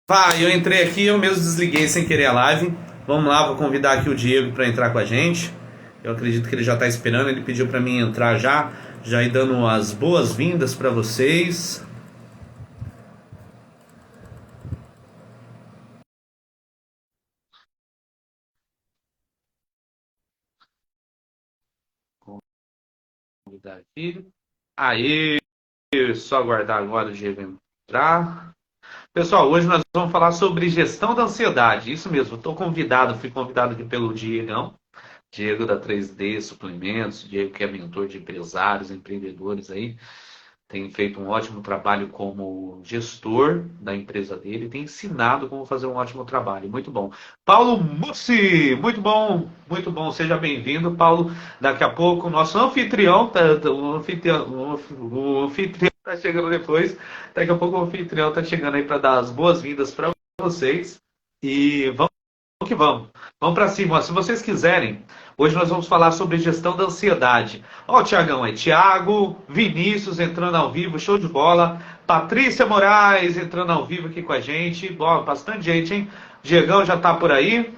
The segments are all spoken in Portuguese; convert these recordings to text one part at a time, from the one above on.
Eu entrei aqui, eu mesmo desliguei sem querer a live. Vamos lá, vou convidar aqui o Diego para entrar com a gente. Eu acredito que ele já está esperando, ele pediu para mim entrar já ir dando as boas-vindas para vocês. Convidar aqui. Aí, só aguardar agora o Diego entrar. Pessoal, hoje nós vamos falar sobre gestão da ansiedade. Isso mesmo, fui convidado aqui pelo Diegão. Diego da 3D Suplementos, Diego que é mentor de empresários, empreendedores aí, tem feito um ótimo trabalho como gestor da empresa dele, tem ensinado como fazer um ótimo trabalho, muito bom. Paulo Mussi, muito bom, seja bem-vindo, Paulo. Daqui a pouco o nosso anfitrião, o anfitrião está chegando depois, daqui a pouco o anfitrião está chegando aí para dar as boas-vindas para vocês e vamos que vamos. Vamos para cima. Se vocês quiserem, hoje nós vamos falar sobre gestão da ansiedade. Ó, o Tiagão aí. Tiago, Vinícius entrando ao vivo, show de bola. Patrícia Moraes entrando ao vivo aqui com a gente. Bom, bastante gente, hein? Diegão já tá por aí.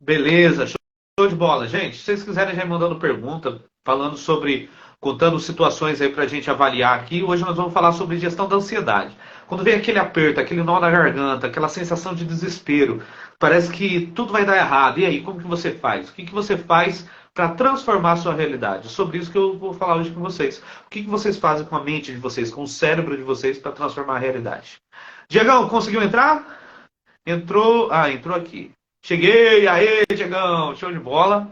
Beleza, show de bola. Gente, se vocês quiserem já ir mandando pergunta, falando sobre, contando situações aí pra gente avaliar aqui, hoje nós vamos falar sobre gestão da ansiedade. Quando vem aquele aperto, aquele nó na garganta, aquela sensação de desespero, parece que tudo vai dar errado. E aí, como que você faz? O que que você faz para transformar a sua realidade? Sobre isso que eu vou falar hoje com vocês. O que que vocês fazem com a mente de vocês, com o cérebro de vocês para transformar a realidade? Diegão, conseguiu entrar? Entrou. Ah, entrou aqui. Cheguei, aê, Diegão, show de bola.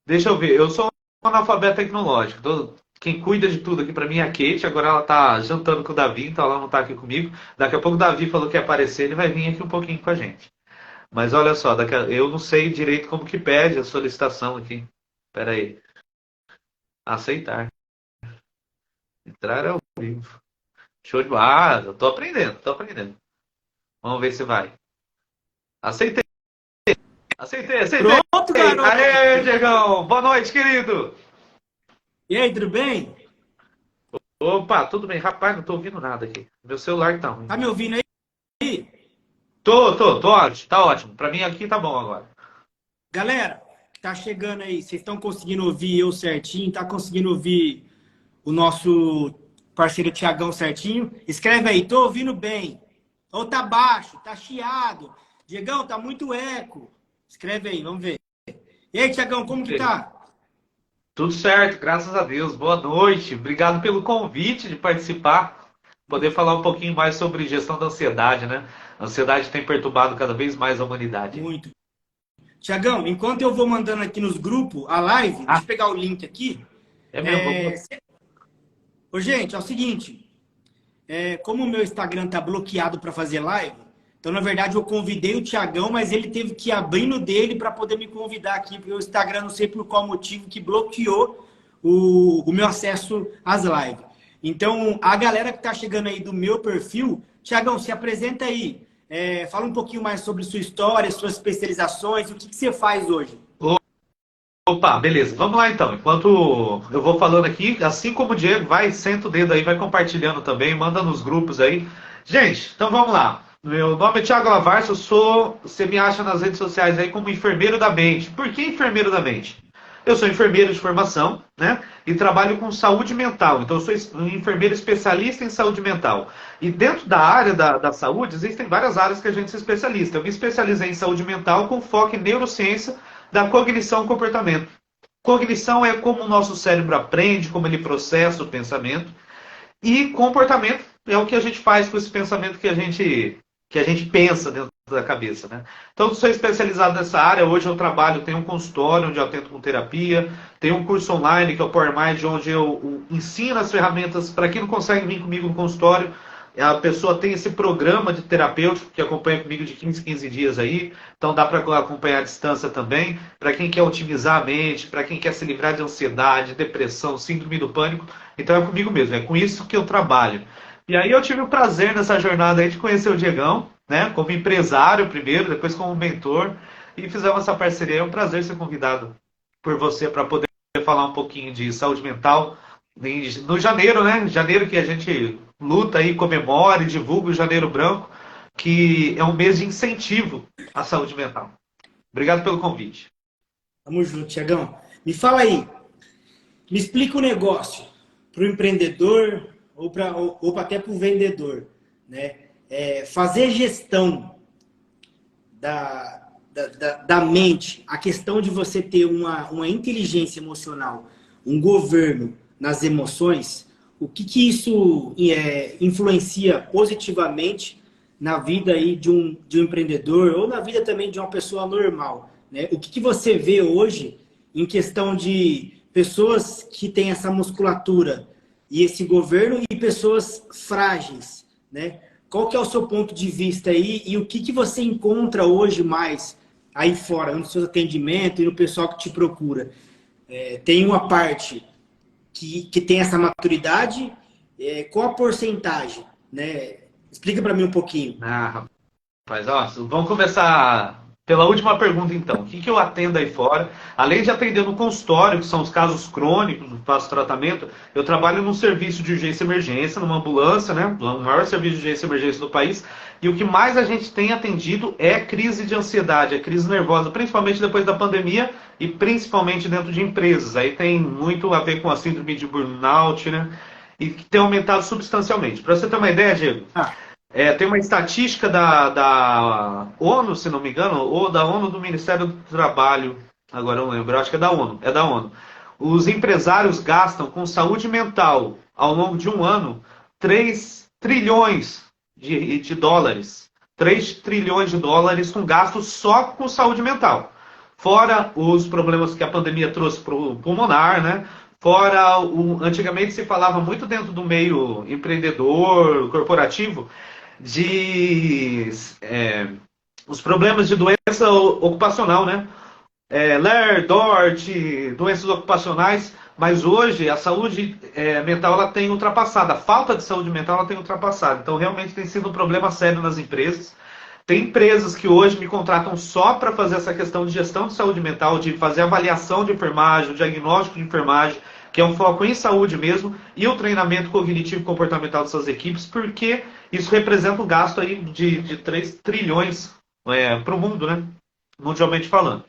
Deixa eu ver, eu sou um analfabeto tecnológico. Quem cuida de tudo aqui pra mim é a Kate, agora ela tá jantando com o Davi, então ela não tá aqui comigo. Daqui a pouco o Davi falou que ia aparecer, ele vai vir aqui um pouquinho com a gente. Mas olha só, eu não sei direito como que pede a solicitação aqui. Pera aí. Aceitar. Entrar ao vivo. Show de bola. Ah, eu tô aprendendo, tô aprendendo. Vamos ver se vai. Aceitei, aceitei. Pronto, garoto! Aê, Diegão! Boa noite, querido! E aí, tudo bem? Opa, tudo bem? Rapaz, não tô ouvindo nada aqui. Meu celular tá ruim. Tá me ouvindo aí? Tô ótimo, tá ótimo. Pra mim aqui tá bom agora. Galera, que tá chegando aí, vocês estão conseguindo ouvir eu certinho? Tá conseguindo ouvir o nosso parceiro Tiagão certinho? Escreve aí, tô ouvindo bem. Ou tá baixo, tá chiado. Diegão, tá muito eco. Escreve aí, vamos ver. E aí, Tiagão, como que tá? Tudo certo, graças a Deus. Boa noite. Obrigado pelo convite de participar. Poder falar um pouquinho mais sobre gestão da ansiedade, né? A ansiedade tem perturbado cada vez mais a humanidade. Muito. Tiagão, enquanto eu vou mandando aqui nos grupos a live, deixa Ah, eu pegar o link aqui. é mesmo? É... Ô, gente, é o seguinte. Como o meu Instagram tá bloqueado para fazer live, então, na verdade, eu convidei o Tiagão, mas ele teve que abrir no dele para poder me convidar aqui, porque o Instagram, não sei por qual motivo, que bloqueou o meu acesso às lives. Então, a galera que tá chegando aí do meu perfil, Tiagão, se apresenta aí. Fala um pouquinho mais sobre sua história, suas especializações, o que você faz hoje. Opa, beleza. Vamos lá então. Enquanto eu vou falando aqui, assim como o Diego, vai, senta o dedo aí, vai compartilhando também, manda nos grupos aí. Gente, então vamos lá. Meu nome é Thiago Lavarça, você me acha nas redes sociais aí como enfermeiro da mente. Por que enfermeiro da mente? Eu sou enfermeiro de formação, né? E trabalho com saúde mental. Então, eu sou um enfermeiro especialista em saúde mental. E dentro da área da saúde, existem várias áreas que a gente se especializa. Eu me especializei em saúde mental com foco em neurociência da cognição e comportamento. Cognição é como o nosso cérebro aprende, como ele processa o pensamento. E comportamento é o que a gente faz com esse pensamento que a gente pensa dentro da cabeça, né? Então, eu sou especializado nessa área. Hoje eu trabalho, tenho um consultório onde eu atendo com terapia, tenho um curso online que é o Power Mind, onde eu ensino as ferramentas para quem não consegue vir comigo no consultório. A pessoa tem esse programa de terapêutico que acompanha comigo de 15 15 dias aí. Então dá para acompanhar à distância também. Para quem quer otimizar a mente, para quem quer se livrar de ansiedade, depressão, síndrome do pânico. Então é comigo mesmo, é com isso que eu trabalho. E aí eu tive o prazer nessa jornada aí de conhecer o Diegão, né? Como empresário primeiro, depois como mentor. E fizemos essa parceria. É um prazer ser convidado por você para poder falar um pouquinho de saúde mental no janeiro, né? Janeiro que a gente luta e comemora e divulga o Janeiro Branco, que é um mês de incentivo à saúde mental. Obrigado pelo convite. Tamo junto, Tiagão. Me fala aí, me explica o negócio para o empreendedor ou até para o vendedor, né? Fazer gestão da mente, a questão de você ter uma inteligência emocional, um governo nas emoções, o que isso influencia positivamente na vida aí de um empreendedor ou na vida também de uma pessoa normal, né? O que você vê hoje em questão de pessoas que têm essa musculatura e esse governo e pessoas frágeis, né? Qual que é o seu ponto de vista aí e o que você encontra hoje mais aí fora, no seu atendimento e no pessoal que te procura? Tem uma parte que tem essa maturidade, qual a porcentagem, né? Explica para mim um pouquinho. Rapaz, ó, vamos começar pela última pergunta, então. O que eu atendo aí fora? Além de atender no consultório, que são os casos crônicos, faço tratamento, eu trabalho num serviço de urgência e emergência, numa ambulância, né? O maior serviço de urgência e emergência do país. E o que mais a gente tem atendido é crise de ansiedade, é crise nervosa, principalmente depois da pandemia e principalmente dentro de empresas. Aí tem muito a ver com a síndrome de burnout, né? E que tem aumentado substancialmente. Para você ter uma ideia, Diego, tem uma estatística da ONU, se não me engano, ou da ONU do Ministério do Trabalho, agora eu não lembro, acho que é da ONU. Os empresários gastam com saúde mental, ao longo de um ano, 3 trilhões de dólares. 3 trilhões de dólares com gastos só com saúde mental. Fora os problemas que a pandemia trouxe para o pulmonar, né? Fora, antigamente se falava muito dentro do meio empreendedor, corporativo, os problemas de doença ocupacional, né? Ler, Dort, doenças ocupacionais, mas hoje a saúde mental ela tem ultrapassado, a falta de saúde mental ela tem ultrapassado. Então realmente tem sido um problema sério nas empresas. Tem empresas que hoje me contratam só para fazer essa questão de gestão de saúde mental, de fazer avaliação de enfermagem, o diagnóstico de enfermagem, que é um foco em saúde mesmo, e o treinamento cognitivo e comportamental dessas equipes, porque isso representa um gasto aí de 3 trilhões para o mundo, né? Mundialmente falando.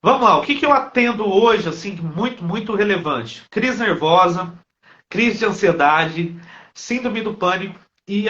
Vamos lá, o que eu atendo hoje, assim, muito, muito relevante? Crise nervosa, crise de ansiedade, síndrome do pânico. E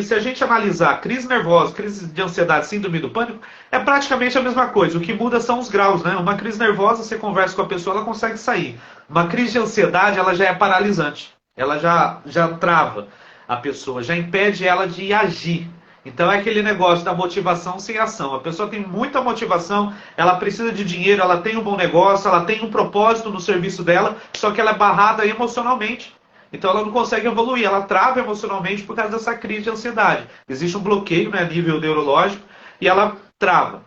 se a gente analisar crise nervosa, crise de ansiedade, síndrome do pânico, é praticamente a mesma coisa. O que muda são os graus, né? Uma crise nervosa, você conversa com a pessoa, ela consegue sair. Uma crise de ansiedade, ela já é paralisante. Ela já trava a pessoa, já impede ela de agir. Então é aquele negócio da motivação sem ação. A pessoa tem muita motivação, ela precisa de dinheiro, ela tem um bom negócio, ela tem um propósito no serviço dela, só que ela é barrada emocionalmente. Então ela não consegue evoluir, ela trava emocionalmente por causa dessa crise de ansiedade. Existe um bloqueio, né, a nível neurológico e ela trava.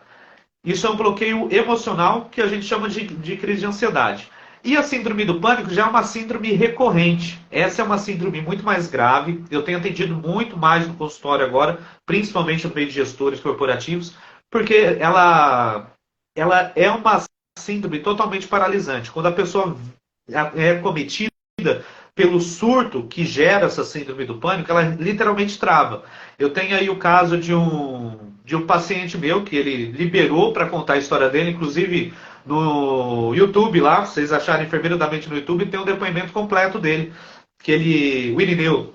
Isso é um bloqueio emocional que a gente chama de crise de ansiedade. E a síndrome do pânico já é uma síndrome recorrente. Essa é uma síndrome muito mais grave. Eu tenho atendido muito mais no consultório agora, principalmente no meio de gestores corporativos, porque ela é uma síndrome totalmente paralisante. Quando a pessoa é cometida pelo surto que gera essa síndrome do pânico, ela literalmente trava. Eu tenho aí o caso de um paciente meu que ele liberou para contar a história dele, inclusive no YouTube lá, se vocês acharem Enfermeiro da Mente no YouTube, tem um depoimento completo dele, o Irineu,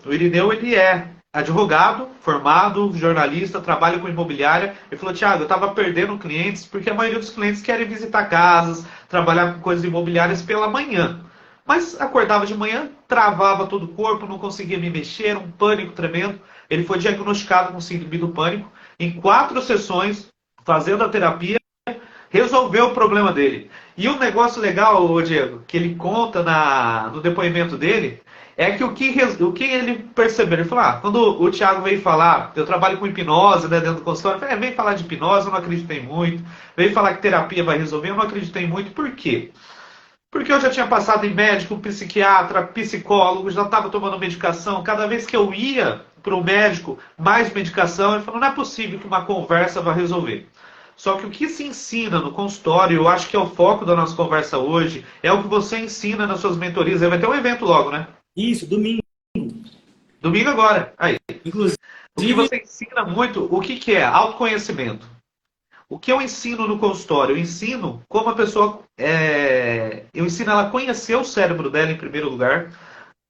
ele é advogado, formado, jornalista, trabalha com imobiliária. Ele falou, Thiago, eu estava perdendo clientes porque a maioria dos clientes querem visitar casas, trabalhar com coisas imobiliárias pela manhã. Mas acordava de manhã, travava todo o corpo, não conseguia me mexer, era um pânico tremendo. Ele foi diagnosticado com síndrome do pânico. Em 4 sessões, fazendo a terapia, resolveu o problema dele. E um negócio legal, Diego, que ele conta no depoimento dele, é que o que ele percebeu, ele falou, quando o Thiago veio falar, eu trabalho com hipnose, né, dentro do consultório, eu falei, vem falar de hipnose, eu não acreditei muito, veio falar que terapia vai resolver, eu não acreditei muito, por quê? Porque eu já tinha passado em médico, psiquiatra, psicólogo, já estava tomando medicação. Cada vez que eu ia para o médico, mais medicação, ele falou, não é possível que uma conversa vá resolver. Só que o que se ensina no consultório, eu acho que é o foco da nossa conversa hoje, é o que você ensina nas suas mentorias. Aí vai ter um evento logo, né? Isso, domingo. Domingo agora. Aí. Inclusive, O que você ensina muito, o que é? Autoconhecimento. O que eu ensino no consultório? Eu ensino como a pessoa. Eu ensino ela a conhecer o cérebro dela em primeiro lugar.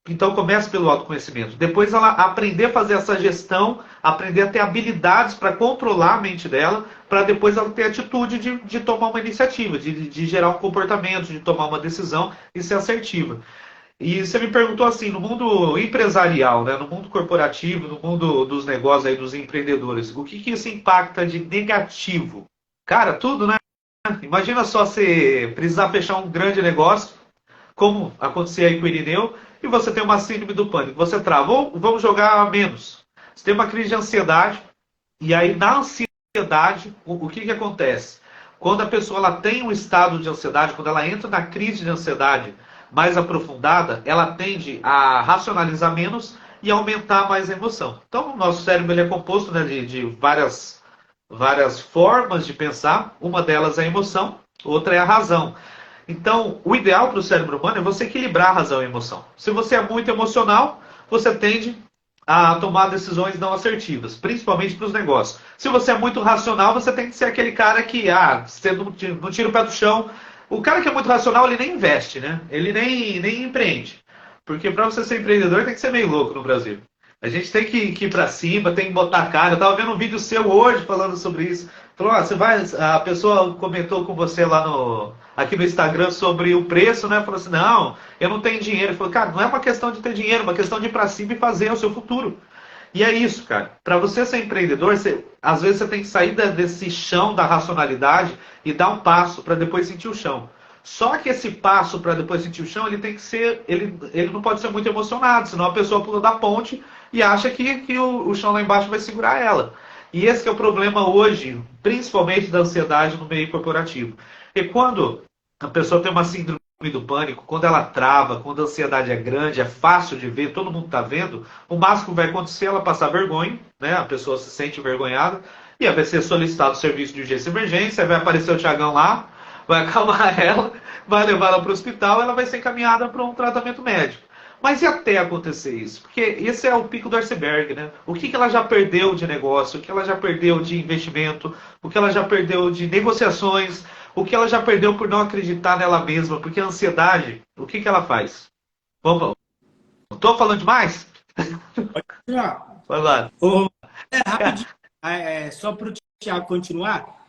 Então começa pelo autoconhecimento. Depois ela aprender a fazer essa gestão, aprender a ter habilidades para controlar a mente dela, para depois ela ter atitude de tomar uma iniciativa, de gerar um comportamento, de tomar uma decisão e ser assertiva. E você me perguntou assim, no mundo empresarial, né, no mundo corporativo, no mundo dos negócios aí, dos empreendedores, o que isso impacta de negativo? Cara, tudo, né? Imagina só você precisar fechar um grande negócio, como acontecia aí com o Irineu, e você tem uma síndrome do pânico. Você travou, vamos jogar a menos. Você tem uma crise de ansiedade, e aí na ansiedade, o que acontece? Quando a pessoa ela tem um estado de ansiedade, quando ela entra na crise de ansiedade mais aprofundada, ela tende a racionalizar menos e aumentar mais a emoção. Então, o nosso cérebro ele é composto, né, de várias formas de pensar. Uma delas é a emoção, outra é a razão. Então, o ideal para o cérebro humano é você equilibrar a razão e a emoção. Se você é muito emocional, você tende a tomar decisões não assertivas, principalmente para os negócios. Se você é muito racional, você tem que ser aquele cara que, você não tira o pé do chão. O cara que é muito racional, ele nem investe, né? Ele nem empreende. Porque para você ser empreendedor, tem que ser meio louco no Brasil. A gente tem que ir para cima, tem que botar a cara. Eu estava vendo um vídeo seu hoje falando sobre isso. Falou, a pessoa comentou com você lá aqui no Instagram sobre o preço, né? Falou assim, não, eu não tenho dinheiro. Ele falou, cara, não é uma questão de ter dinheiro, é uma questão de ir para cima e fazer o seu futuro. E é isso, cara. Para você ser empreendedor, às vezes você tem que sair desse chão da racionalidade e dar um passo para depois sentir o chão. Só que esse passo para depois sentir o chão, ele tem que ser, ele não pode ser muito emocionado, senão a pessoa pula da ponte e acha que o chão lá embaixo vai segurar ela. E esse que é o problema hoje, principalmente da ansiedade no meio corporativo. E quando a pessoa tem uma síndrome do pânico, quando ela trava, quando a ansiedade é grande, é fácil de ver, todo mundo está vendo, o máximo que vai acontecer é ela passar vergonha, né? A pessoa se sente envergonhada, e aí vai ser solicitado o serviço de urgência e emergência, aí vai aparecer o Thiagão lá, vai acalmar ela, vai levar ela para o hospital, ela vai ser encaminhada para um tratamento médico. Mas e até acontecer isso? Porque esse é o pico do iceberg, né? O que ela já perdeu de negócio, o que ela já perdeu de investimento, o que ela já perdeu de negociações, o que ela já perdeu por não acreditar nela mesma, porque a ansiedade, o que ela faz? Vamos, estou falando demais? Pode continuar. Vai lá. Rapidinho, só para o Thiago continuar,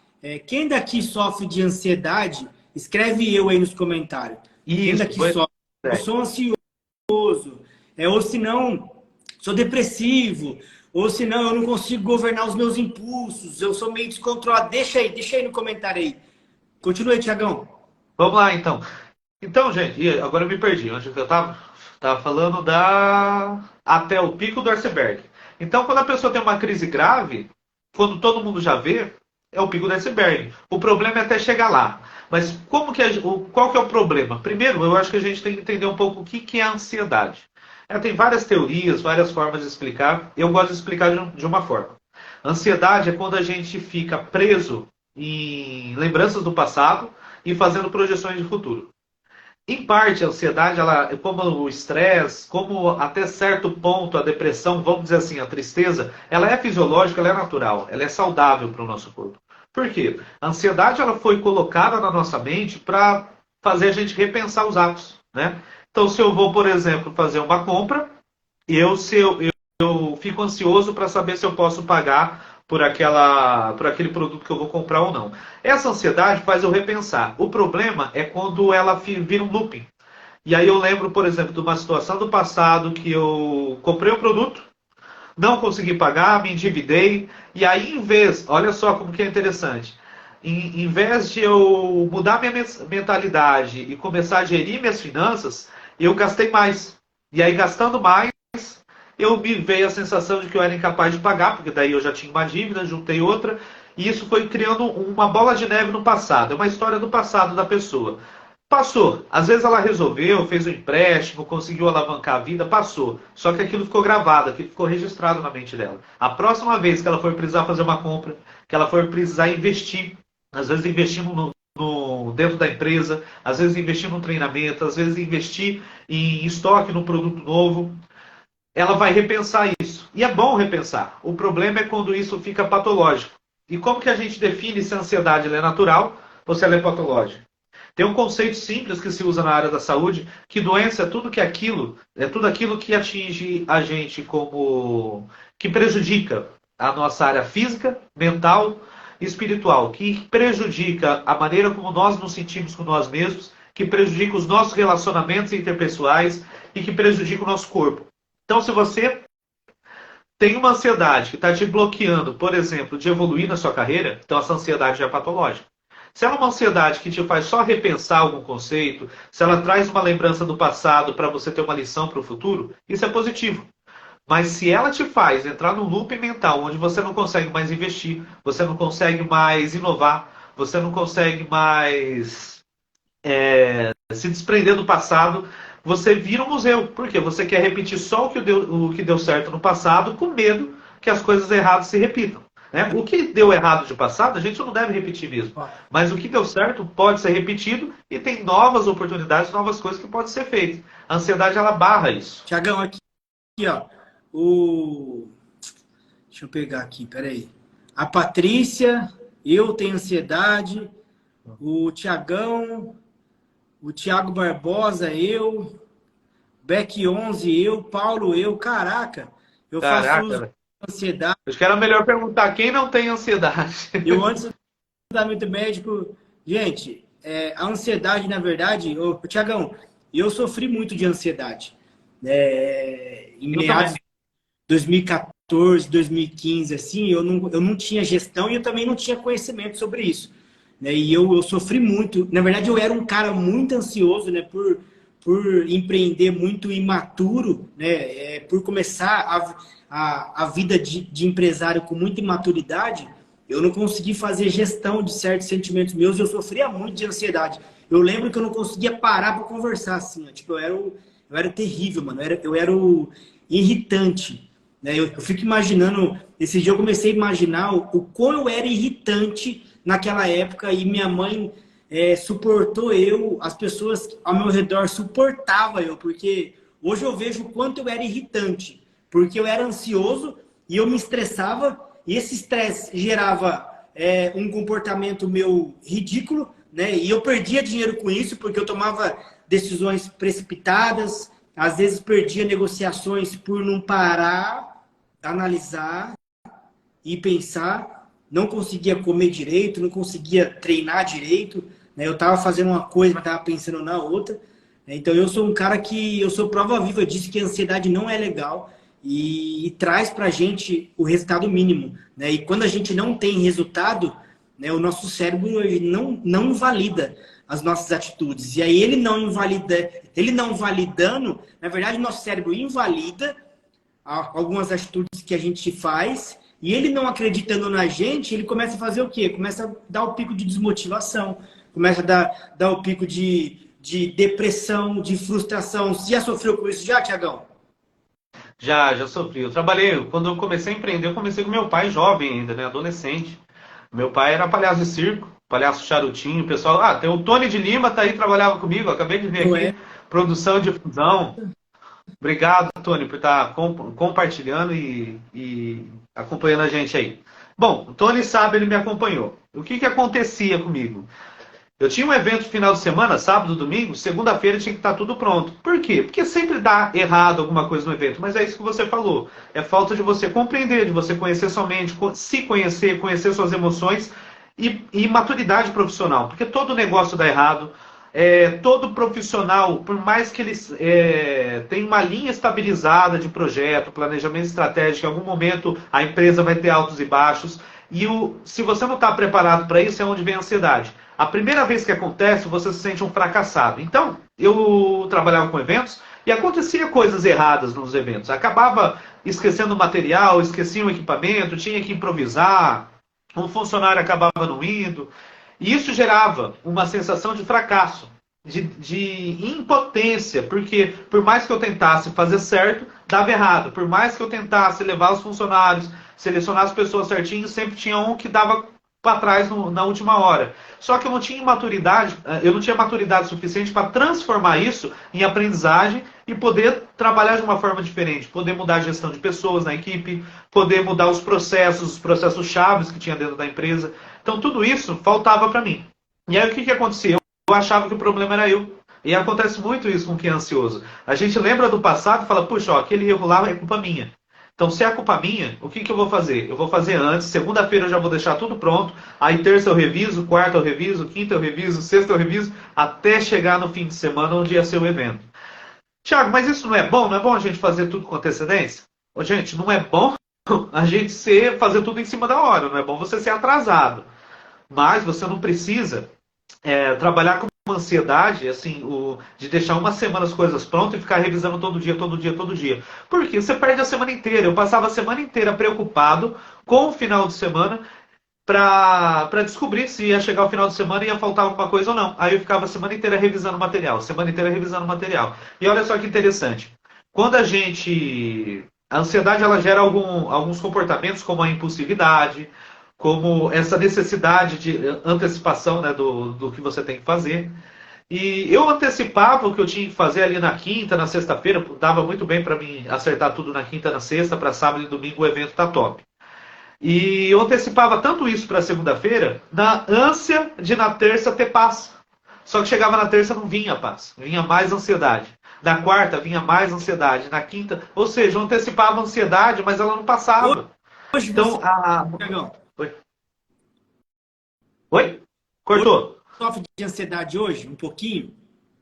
quem daqui sofre de ansiedade, escreve eu aí nos comentários. Quem Isso, daqui sofre? Eu sou ansioso, ou se não, sou depressivo, ou se não, eu não consigo governar os meus impulsos, eu sou meio descontrolado. Deixa aí no comentário aí. Continua aí, Thiagão. Vamos lá, então. Então, gente, agora eu me perdi. Onde eu estava? Estava falando até o pico do iceberg. Então, quando a pessoa tem uma crise grave, quando todo mundo já vê, é o pico do iceberg. O problema é até chegar lá. Mas qual que é o problema? Primeiro, eu acho que a gente tem que entender um pouco o que é a ansiedade. Tem várias teorias, várias formas de explicar. Eu gosto de explicar de uma forma. Ansiedade é quando a gente fica preso em lembranças do passado e fazendo projeções de futuro. Em parte, a ansiedade, como o estresse, como até certo ponto a depressão, vamos dizer assim, a tristeza, ela é fisiológica, ela é natural, ela é saudável para o nosso corpo. Por quê? A ansiedade ela foi colocada na nossa mente para fazer a gente repensar os atos, né? Então, se eu vou, por exemplo, fazer uma compra, eu fico ansioso para saber se eu posso pagar por aquele produto que eu vou comprar ou não. Essa ansiedade faz eu repensar. O problema é quando ela vira um looping. E aí eu lembro, por exemplo, de uma situação do passado que eu comprei um produto, não consegui pagar, me endividei, e aí olha só como que é interessante, em vez de eu mudar minha mentalidade e começar a gerir minhas finanças, eu gastei mais. E aí gastando mais, me veio a sensação de que eu era incapaz de pagar, porque daí eu já tinha uma dívida, juntei outra, e isso foi criando uma bola de neve no passado. É uma história do passado da pessoa. Passou. Às vezes ela resolveu, fez um empréstimo, conseguiu alavancar a vida, passou. Só que aquilo ficou gravado, aquilo ficou registrado na mente dela. A próxima vez que ela for precisar fazer uma compra, que ela for precisar investir, às vezes investir dentro da empresa, às vezes investir no treinamento, às vezes investir em estoque no produto novo, ela vai repensar isso. E é bom repensar. O problema é quando isso fica patológico. E como que a gente define se a ansiedade é natural ou se ela é patológica? Tem um conceito simples que se usa na área da saúde, que doença é tudo aquilo que atinge a gente como que prejudica a nossa área física, mental e espiritual, que prejudica a maneira como nós nos sentimos com nós mesmos, que prejudica os nossos relacionamentos interpessoais e que prejudica o nosso corpo. Então, se você tem uma ansiedade que está te bloqueando, por exemplo, de evoluir na sua carreira, então essa ansiedade já é patológica. Se ela é uma ansiedade que te faz só repensar algum conceito, se ela traz uma lembrança do passado para você ter uma lição para o futuro, isso é positivo. Mas se ela te faz entrar num loop mental onde você não consegue mais investir, você não consegue mais inovar, você não consegue mais se desprender do passado, você vira um museu. Por quê? Você quer repetir só o que deu certo no passado, com medo que as coisas erradas se repitam. Né? O que deu errado de passado, a gente não deve repetir mesmo. Mas o que deu certo pode ser repetido e tem novas oportunidades, novas coisas que podem ser feitas. A ansiedade, ela barra isso. Tiagão, aqui, ó. Deixa eu pegar aqui, peraí. A Patrícia, eu tenho ansiedade. O Tiagão, o Thiago Barbosa, eu. Beck 11, eu. Paulo, eu. Caraca, eu faço uso de ansiedade. Acho que era melhor perguntar quem não tem ansiedade. Eu, antes do tratamento médico, gente, a ansiedade, na verdade, Tiagão, eu sofri muito de ansiedade. Em meados de 2014, 2015, assim, eu não tinha gestão e eu também não tinha conhecimento sobre isso. Né? E eu sofri muito. Na verdade, eu era um cara muito ansioso, né, por empreender muito imaturo, né, por começar a vida de empresário com muita imaturidade. Eu não consegui fazer gestão de certos sentimentos meus e eu sofria muito de ansiedade. Eu lembro que eu não conseguia parar para conversar, assim, ó. Tipo, eu era terrível, mano. Eu era o irritante. Né? Eu fico imaginando... Esse dia eu comecei a imaginar o quão eu era irritante naquela época e minha mãe suportou eu, as pessoas ao meu redor suportavam eu, porque hoje eu vejo o quanto eu era irritante, porque eu era ansioso e eu me estressava e esse estresse gerava um comportamento meu ridículo, né? E eu perdia dinheiro com isso, porque eu tomava decisões precipitadas, às vezes perdia negociações por não parar, analisar e pensar, não conseguia comer direito, não conseguia treinar direito, né? Eu estava fazendo uma coisa, mas estava pensando na outra. Então eu sou um cara que, eu sou prova viva disso, que a ansiedade não é legal e traz pra gente o resultado mínimo, né? E quando a gente não tem resultado, né, o nosso cérebro não valida as nossas atitudes. E aí ele não validando, na verdade o nosso cérebro invalida algumas atitudes que a gente faz, e ele não acreditando na gente, ele começa a fazer o quê? Começa a dar o pico de desmotivação, começa a dar o pico de depressão, de frustração. Você já sofreu com isso já, Tiagão? Já sofri. Eu trabalhei, quando eu comecei a empreender, eu comecei com meu pai jovem ainda, né, adolescente. Meu pai era palhaço de circo, palhaço charutinho, o pessoal... tem o Tony de Lima, tá aí, trabalhava comigo, acabei de ver aqui, produção de fusão. Obrigado, Tony, por estar compartilhando e acompanhando a gente aí. Bom, o Tony sabe, ele me acompanhou. O que acontecia comigo? Eu tinha um evento no final de semana, sábado, domingo, segunda-feira tinha que estar tudo pronto. Por quê? Porque sempre dá errado alguma coisa no evento, mas é isso que você falou. É falta de você compreender, de você conhecer sua mente, se conhecer, conhecer suas emoções e maturidade profissional. Porque todo negócio dá errado. Todo profissional, por mais que ele tenha uma linha estabilizada de projeto, planejamento estratégico, em algum momento a empresa vai ter altos e baixos. E se você não está preparado para isso, é onde vem a ansiedade. A primeira vez que acontece, você se sente um fracassado. Então, eu trabalhava com eventos e acontecia coisas erradas nos eventos. Acabava esquecendo o material, esquecia o equipamento, tinha que improvisar, um funcionário acabava não indo. E isso gerava uma sensação de fracasso, de impotência, porque por mais que eu tentasse fazer certo, dava errado. Por mais que eu tentasse levar os funcionários, selecionar as pessoas certinho, sempre tinha um que para trás na última hora. Só que eu não tinha maturidade suficiente para transformar isso em aprendizagem e poder trabalhar de uma forma diferente, poder mudar a gestão de pessoas na equipe, poder mudar os processos chaves que tinha dentro da empresa. Então tudo isso faltava para mim. E aí o que acontecia? Eu achava que o problema era eu. E acontece muito isso com quem é ansioso. A gente lembra do passado e fala, puxa, ó, aquele erro lá é culpa minha. Então, se é culpa minha, o que eu vou fazer? Eu vou fazer antes, segunda-feira eu já vou deixar tudo pronto, aí terça eu reviso, quarta eu reviso, quinta eu reviso, sexta eu reviso, até chegar no fim de semana onde ia ser o evento. Tiago, mas isso não é bom? Não é bom a gente fazer tudo com antecedência? Ô, gente, não é bom a gente fazer tudo em cima da hora, não é bom você ser atrasado. Mas você não precisa trabalhar com uma ansiedade, assim, de deixar uma semana as coisas prontas e ficar revisando todo dia, todo dia, todo dia. Porque você perde a semana inteira. Eu passava a semana inteira preocupado com o final de semana para descobrir se ia chegar o final de semana e ia faltar alguma coisa ou não. Aí eu ficava a semana inteira revisando material, semana inteira revisando material. E olha só que interessante. Quando a ansiedade ela gera alguns comportamentos como a impulsividade, como essa necessidade de antecipação, né, do que você tem que fazer. E eu antecipava o que eu tinha que fazer ali na quinta, na sexta-feira, dava muito bem para mim acertar tudo na quinta, na sexta, para sábado e domingo o evento tá top. E eu antecipava tanto isso para segunda-feira, na ânsia de na terça ter paz. Só que chegava na terça não vinha paz, vinha mais ansiedade. Na quarta vinha mais ansiedade, na quinta, ou seja, eu antecipava a ansiedade, mas ela não passava. Hoje Então, você... Oi? Cortou? Você sofre de ansiedade hoje? Um pouquinho?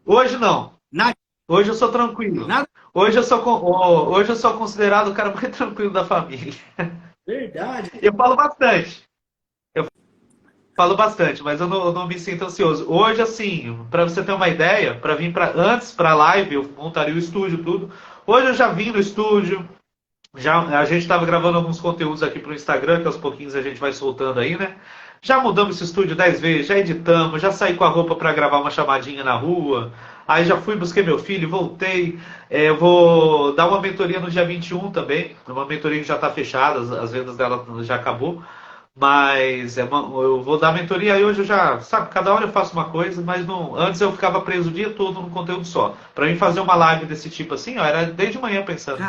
Hoje não. Nada? Hoje eu sou tranquilo. Nada? Hoje eu sou considerado o cara mais tranquilo da família. Verdade. Eu falo bastante. Eu falo bastante, mas eu não me sinto ansioso. Hoje, assim, para você ter uma ideia, para vir antes para a live, eu montaria o estúdio, tudo. Hoje eu já vim no estúdio. A gente estava gravando alguns conteúdos aqui para o Instagram, que aos pouquinhos a gente vai soltando aí, né? Já mudamos esse estúdio 10 vezes, já editamos, já saí com a roupa para gravar uma chamadinha na rua. Aí já fui, busquei meu filho, voltei. Eu vou dar uma mentoria no dia 21 também. Uma mentoria que já está fechada, as vendas dela já acabou. Mas eu vou dar mentoria e hoje eu já, sabe, cada hora eu faço uma coisa, mas não, antes eu ficava preso o dia todo num conteúdo só. Para mim fazer uma live desse tipo assim, ó, era desde manhã pensando.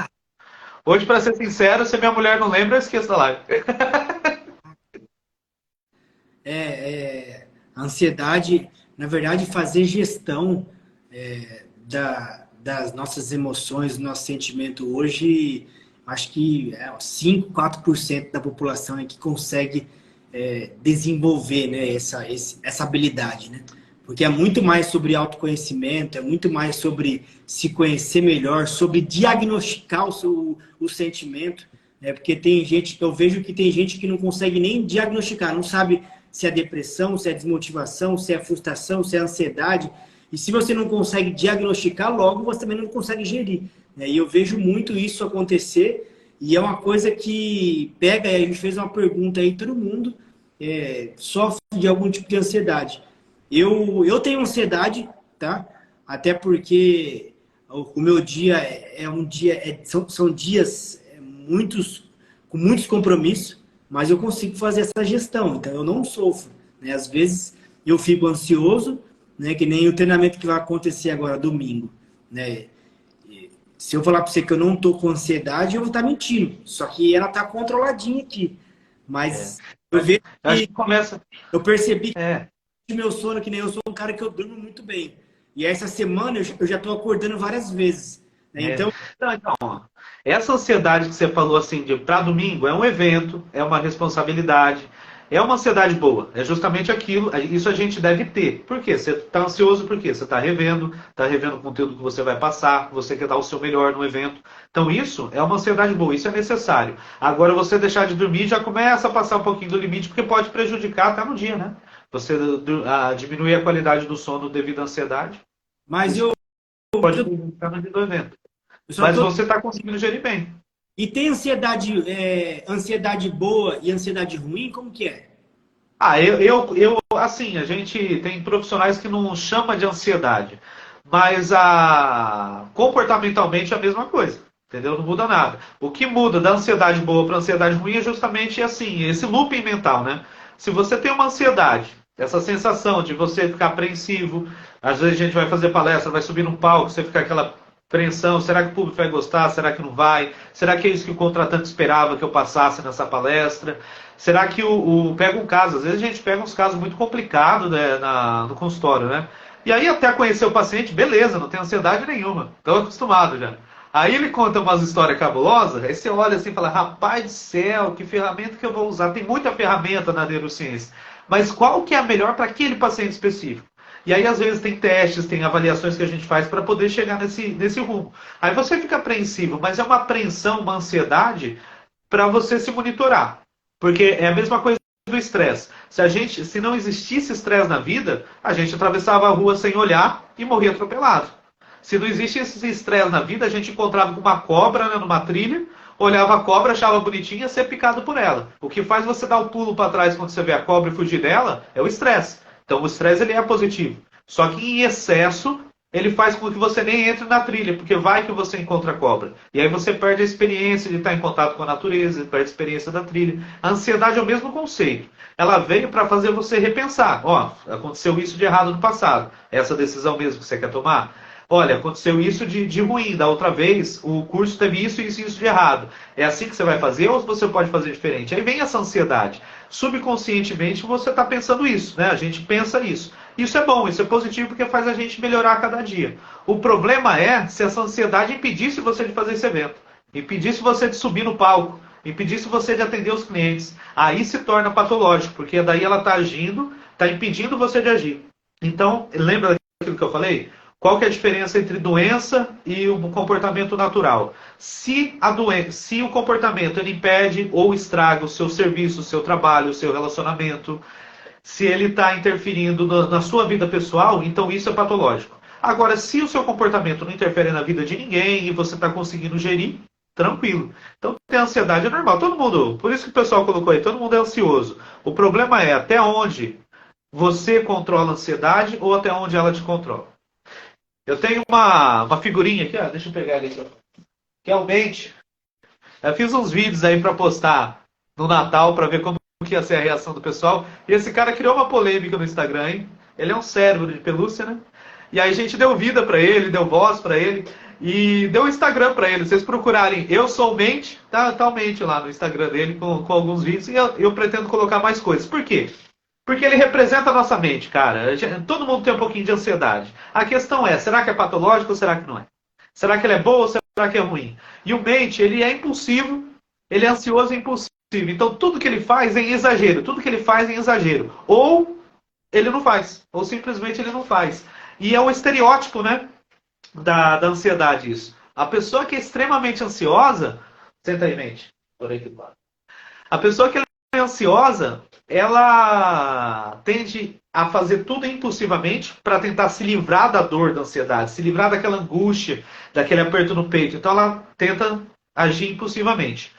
Hoje, para ser sincero, se minha mulher não lembra, eu esqueço da live. A ansiedade, na verdade, fazer gestão das nossas emoções, do nosso sentimento hoje, acho que 5, 4% da população é que consegue desenvolver, né, essa habilidade, né? Porque é muito mais sobre autoconhecimento, é muito mais sobre se conhecer melhor, sobre diagnosticar o sentimento, né? Porque eu vejo que tem gente que não consegue nem diagnosticar, não sabe se é depressão, se é desmotivação, se é frustração, se é ansiedade. E se você não consegue diagnosticar, logo você também não consegue gerir, né? E eu vejo muito isso acontecer, e é uma coisa que pega, a gente fez uma pergunta aí, todo mundo sofre de algum tipo de ansiedade. Eu tenho ansiedade, tá? Até porque o meu dia são dias com muitos compromissos, mas eu consigo fazer essa gestão, então eu não sofro, né? Às vezes eu fico ansioso, né? Que nem o treinamento que vai acontecer agora, domingo, né? Se eu falar para você que eu não tô com ansiedade, eu vou estar mentindo. Só que ela tá controladinha aqui. Mas eu vejo que eu percebi que meu sono, que nem eu sou um cara que eu durmo muito bem. E essa semana eu já estou acordando várias vezes, né? Então, essa ansiedade que você falou assim de para domingo é um evento, é uma responsabilidade, é uma ansiedade boa. É justamente aquilo, isso a gente deve ter. Por quê? Você está ansioso porque você está revendo o conteúdo que você vai passar, você quer dar o seu melhor no evento. Então isso é uma ansiedade boa, isso é necessário. Agora você deixar de dormir já começa a passar um pouquinho do limite, porque pode prejudicar até no dia, né? Você diminuir a qualidade do sono devido à ansiedade. Mas pode prejudicar no dia do evento. Mas você está conseguindo gerir bem. E tem ansiedade boa e ansiedade ruim? Como que é? Assim, a gente tem profissionais que não chama de ansiedade, mas comportamentalmente é a mesma coisa, entendeu? Não muda nada. O que muda da ansiedade boa para a ansiedade ruim é justamente assim, esse looping mental, né? Se você tem uma ansiedade, essa sensação de você ficar apreensivo, às vezes a gente vai fazer palestra, vai subir num palco, você fica aquela apreensão, será que o público vai gostar, será que não vai? Será que é isso que o contratante esperava que eu passasse nessa palestra? Será que pega um caso, às vezes a gente pega uns casos muito complicados, né, no consultório, né? E aí até conhecer o paciente, beleza, não tem ansiedade nenhuma, estou acostumado já. Aí ele conta umas histórias cabulosas, aí você olha assim e fala, rapaz do céu, que ferramenta que eu vou usar? Tem muita ferramenta na neurociência, mas qual que é a melhor para aquele paciente específico? E aí, às vezes, tem testes, tem avaliações que a gente faz para poder chegar nesse rumo. Aí você fica apreensivo, mas é uma apreensão, uma ansiedade para você se monitorar. Porque é a mesma coisa do estresse. Se não existisse estresse na vida, a gente atravessava a rua sem olhar e morria atropelado. Se não existe esse estresse na vida, a gente encontrava uma cobra, né, numa trilha, olhava a cobra, achava bonitinha, ia ser picado por ela. O que faz você dar o pulo para trás quando você vê a cobra e fugir dela é o estresse. Então o estresse ele é positivo. Só que em excesso, ele faz com que você nem entre na trilha, porque vai que você encontra a cobra. E aí você perde a experiência de estar em contato com a natureza, perde a experiência da trilha. A ansiedade é o mesmo conceito. Ela veio para fazer você repensar. Ó, aconteceu isso de errado no passado. Essa decisão mesmo que você quer tomar? Olha, aconteceu isso de ruim, da outra vez o curso teve isso, isso e isso de errado. É assim que você vai fazer ou você pode fazer diferente? Aí vem essa ansiedade. Subconscientemente você está pensando isso, né? A gente pensa isso. Isso é bom, isso é positivo porque faz a gente melhorar a cada dia. O problema é se essa ansiedade impedisse você de fazer esse evento, impedisse você de subir no palco, impedisse você de atender os clientes. Aí se torna patológico, porque daí ela está agindo, está impedindo você de agir. Então, lembra daquilo que eu falei? Qual que é a diferença entre doença e o comportamento natural? Se o comportamento ele impede ou estraga o seu serviço, o seu trabalho, o seu relacionamento, se ele está interferindo na sua vida pessoal, então isso é patológico. Agora, se o seu comportamento não interfere na vida de ninguém e você está conseguindo gerir, tranquilo. Então, ter ansiedade é normal. Todo mundo, por isso que o pessoal colocou aí, todo mundo é ansioso. O problema é até onde você controla a ansiedade ou até onde ela te controla. Eu tenho uma figurinha aqui, ó, deixa eu pegar ele aqui. Realmente, eu fiz uns vídeos aí para postar no Natal para ver como que ia ser a reação do pessoal. E esse cara criou uma polêmica no Instagram, hein? Ele é um cérebro de pelúcia, né? E aí a gente deu vida para ele, deu voz para ele e deu Instagram para ele. Vocês procurarem Eu Sou Mente, tá o Mente lá no Instagram dele com alguns vídeos e eu pretendo colocar mais coisas. Por quê? Porque ele representa a nossa mente, cara. Todo mundo tem um pouquinho de ansiedade. A questão é, será que é patológico ou será que não é? Será que ele é bom ou será que é ruim? E o mente, ele é impulsivo, ele é ansioso e impulsivo. Então tudo que ele faz é em exagero. Tudo que ele faz é em exagero. Ou ele não faz. Ou simplesmente ele não faz. E é o estereótipo, né? Da ansiedade isso. A pessoa que é extremamente ansiosa... Senta aí, mente. Por aí que do lado. A pessoa que é ansiosa, ela tende a fazer tudo impulsivamente para tentar se livrar da dor da ansiedade, se livrar daquela angústia, daquele aperto no peito. Então ela tenta agir impulsivamente.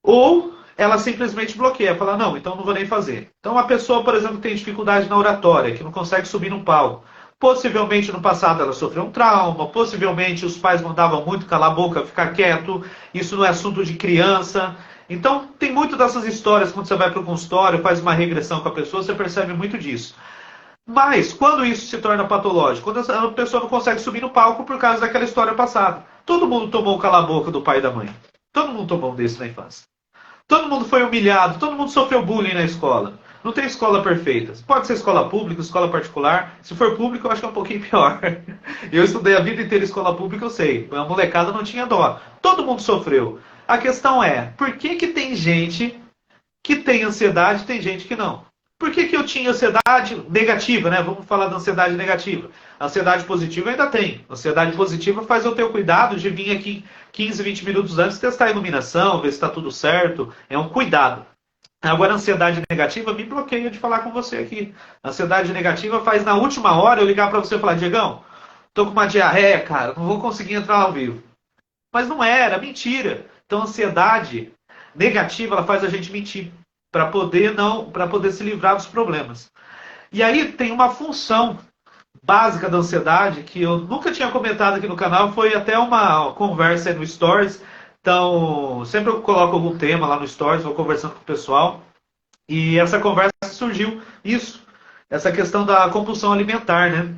Ou ela simplesmente bloqueia, fala, não, então não vou nem fazer. Então a pessoa, por exemplo, que tem dificuldade na oratória, que não consegue subir no palco. Possivelmente no passado ela sofreu um trauma, possivelmente os pais mandavam muito calar a boca, ficar quieto, isso não é assunto de criança. Então tem muito dessas histórias, quando você vai para o consultório, faz uma regressão com a pessoa, você percebe muito disso. Mas quando isso se torna patológico? Quando a pessoa não consegue subir no palco por causa daquela história passada. Todo mundo tomou o cala-boca do pai e da mãe. Todo mundo tomou um desse na infância. Todo mundo foi humilhado, todo mundo sofreu bullying na escola. Não tem escola perfeita. Pode ser escola pública, escola particular. Se for público, eu acho que é um pouquinho pior. Eu estudei a vida inteira em escola pública, eu sei. A molecada não tinha dó. Todo mundo sofreu. A questão é, por que tem gente que tem ansiedade e tem gente que não? Por que eu tinha ansiedade negativa, né? Vamos falar da ansiedade negativa. A ansiedade positiva eu ainda tem. A ansiedade positiva faz eu ter o cuidado de vir aqui 15, 20 minutos antes, testar a iluminação, ver se está tudo certo. É um cuidado. Agora, a ansiedade negativa me bloqueia de falar com você aqui. A ansiedade negativa faz na última hora eu ligar para você e falar, Diegão, tô com uma diarreia, cara, não vou conseguir entrar ao vivo. Mas não era, mentira. Então, a ansiedade negativa, ela faz a gente mentir para poder se livrar dos problemas. E aí tem uma função básica da ansiedade que eu nunca tinha comentado aqui no canal, foi até uma conversa aí no Stories. Então, sempre eu coloco algum tema lá no Stories, vou conversando com o pessoal. E essa conversa surgiu, isso, essa questão da compulsão alimentar, né?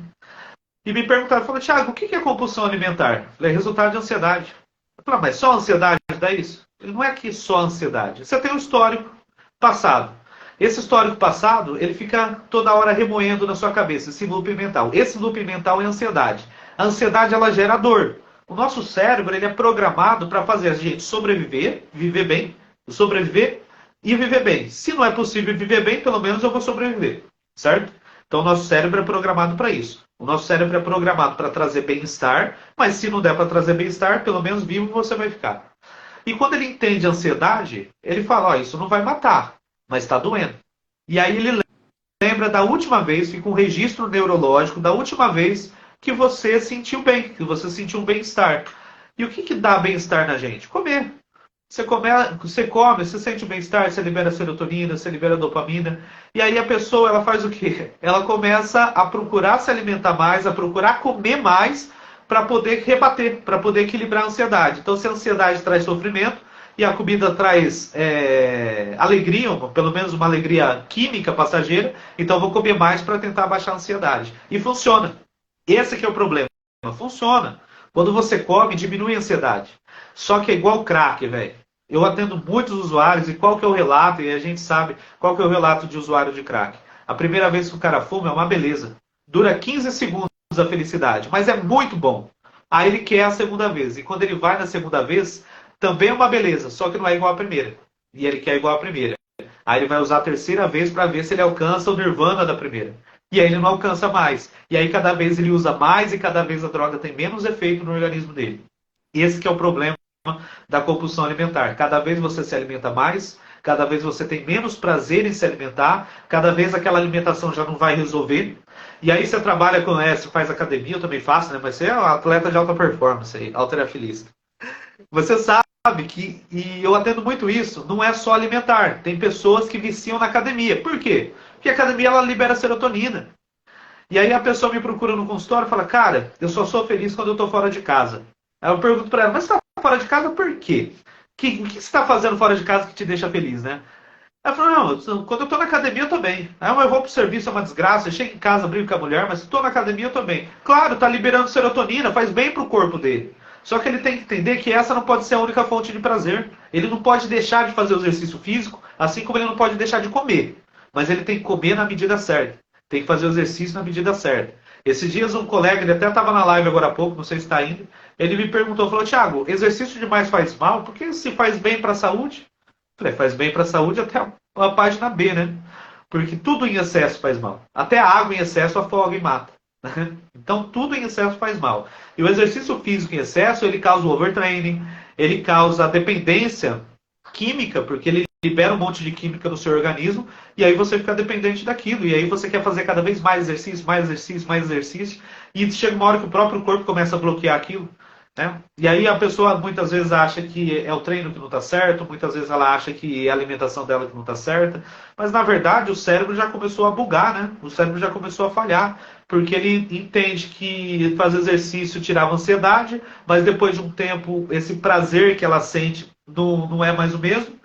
E me perguntaram, falaram, Thiago, o que é compulsão alimentar? Eu falei, resultado de ansiedade. Eu falei, mas só ansiedade dá isso? Ele não é que só ansiedade. Você tem um histórico passado. Esse histórico passado, ele fica toda hora remoendo na sua cabeça, esse loop mental. Esse loop mental é ansiedade. A ansiedade, ela gera dor. O nosso cérebro, ele é programado para fazer a gente sobreviver, viver bem, sobreviver e viver bem. Se não é possível viver bem, pelo menos eu vou sobreviver, certo? Então, o nosso cérebro é programado para isso. O nosso cérebro é programado para trazer bem-estar, mas se não der para trazer bem-estar, pelo menos vivo você vai ficar. E quando ele entende a ansiedade, ele fala, ó, isso não vai matar, mas está doendo. E aí ele lembra da última vez, fica um registro neurológico da última vez que você sentiu bem, que você sentiu um bem-estar. E o que dá bem-estar na gente? Comer. Você come, você sente o bem-estar, você libera serotonina, você libera dopamina. E aí a pessoa, ela faz o quê? Ela começa a procurar se alimentar mais, a procurar comer mais para poder rebater, para poder equilibrar a ansiedade. Então, se a ansiedade traz sofrimento e a comida traz alegria, ou pelo menos uma alegria química passageira, então eu vou comer mais para tentar baixar a ansiedade. E funciona. Esse que é o problema. Funciona. Quando você come, diminui a ansiedade. Só que é igual crack, velho. Eu atendo muitos usuários e qual que é o relato, e a gente sabe qual que é o relato de usuário de crack. A primeira vez que o cara fuma é uma beleza. Dura 15 segundos a felicidade, mas é muito bom. Aí ele quer a segunda vez. E quando ele vai na segunda vez, também é uma beleza, só que não é igual à primeira. E ele quer igual à primeira. Aí ele vai usar a terceira vez para ver se ele alcança o nirvana da primeira. E aí ele não alcança mais. E aí cada vez ele usa mais e cada vez a droga tem menos efeito no organismo dele. Esse que é o problema da compulsão alimentar. Cada vez você se alimenta mais, cada vez você tem menos prazer em se alimentar, cada vez aquela alimentação já não vai resolver. E aí você trabalha com você faz academia, eu também faço, né? Mas você é um atleta de alta performance aí, halterafilista. Você sabe que, e eu atendo muito isso, não é só alimentar. Tem pessoas que viciam na academia. Por quê? Porque a academia ela libera serotonina. E aí a pessoa me procura no consultório e fala, cara, eu só sou feliz quando eu estou fora de casa. Aí eu pergunto para ela, mas você está fora de casa por quê? O que você está fazendo fora de casa que te deixa feliz, né? Ela falou, não, quando eu estou na academia eu estou bem. Aí eu vou pro serviço, é uma desgraça, eu chego em casa, brigo com a mulher, mas se estou na academia eu estou bem. Claro, está liberando serotonina, faz bem pro corpo dele. Só que ele tem que entender que essa não pode ser a única fonte de prazer. Ele não pode deixar de fazer o exercício físico, assim como ele não pode deixar de comer. Mas ele tem que comer na medida certa. Tem que fazer o exercício na medida certa. Esses dias um colega, ele até estava na live agora há pouco, não sei se está ainda, ele me perguntou, falou, Thiago, exercício demais faz mal? Porque se faz bem para a saúde? Eu falei, faz bem para a saúde até a página B, né? Porque tudo em excesso faz mal. Até a água em excesso afoga e mata. Então tudo em excesso faz mal. E o exercício físico em excesso, ele causa o overtraining, ele causa a dependência química, porque ele libera um monte de química no seu organismo, e aí você fica dependente daquilo, e aí você quer fazer cada vez mais exercício, mais exercício, mais exercício, e chega uma hora que o próprio corpo começa a bloquear aquilo. Né? E aí a pessoa muitas vezes acha que é o treino que não está certo, muitas vezes ela acha que é a alimentação dela que não está certa, mas na verdade o cérebro já começou a bugar, né? O cérebro já começou a falhar, porque ele entende que fazer exercício tirava ansiedade, mas depois de um tempo esse prazer que ela sente não é mais o mesmo,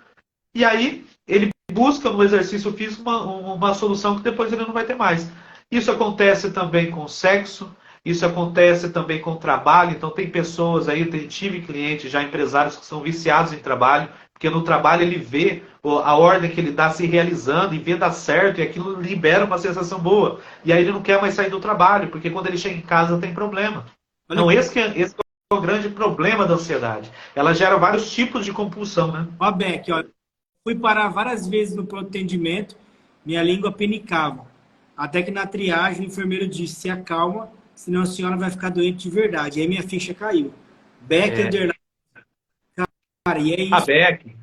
e aí ele busca no exercício físico uma solução que depois ele não vai ter mais. Isso acontece também com o sexo, isso acontece também com o trabalho. Então tem pessoas aí, tive clientes, já empresários que são viciados em trabalho, porque no trabalho ele vê a ordem que ele dá se realizando e vê dar certo, e aquilo libera uma sensação boa. E aí ele não quer mais sair do trabalho, porque quando ele chega em casa tem problema. Então esse é o grande problema da ansiedade. Ela gera vários tipos de compulsão, né? Ó, Beck, ó, fui parar várias vezes no pronto atendimento, minha língua penicava. Até que na triagem o enfermeiro disse, se acalma, senão a senhora vai ficar doente de verdade. Aí minha ficha caiu. Beck underline. Cara, e é isso. A Beck.